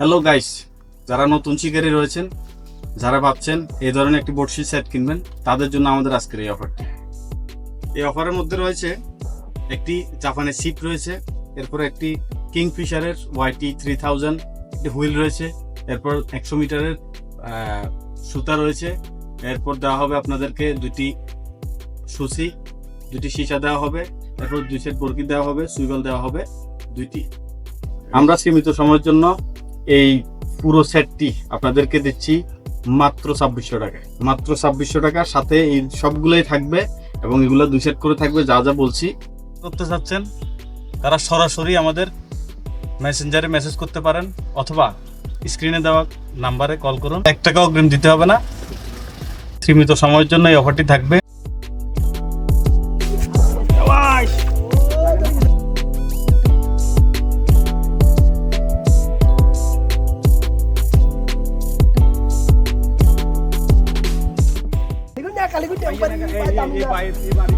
Hello guys, যারা নতুন শিকারী রয়েছেন, যারা ভাবছেন এই ধরনের একটি বড়শি সেট কিনবেন, তাদের জন্য আমাদের আজকের এই অফারটি। এই অফারের মধ্যে রয়েছে একটি জাপানের সিপ রয়েছে, এরপর একটি কিংফিশারের ওয়াইটি 3000 একটি হুইল রয়েছে, এরপর 100 মিটারের সুতা রয়েছে, এরপর দেওয়া হবে আপনাদেরকে দুটি সুসি, দুটি সীসা দেওয়া হবে, এরপর 2 সেট বরকি দেওয়া হবে, সুইগল দেওয়া হবে 2টি। আমরা সীমিত সময়ের জন্য এই পুরো সেটটি আপনাদেরকে দিচ্ছি মাত্র 2600 টাকায়। মাত্র 2600 টাকার সাথে এই সবগুলোই থাকবে এবং এগুলো 2 সেট করে থাকবে। যা যা বলছি করতে চাচ্ছেন তারা সরাসরি আমাদের মেসেঞ্জারে মেসেজ করতে পারেন অথবা স্ক্রিনে দেওয়া নাম্বারে কল করুন। 1 টাকাও অগ্রিম দিতে হবে না। সীমিত সময়ের জন্য এই অফারটি থাকবে। Kali ko yung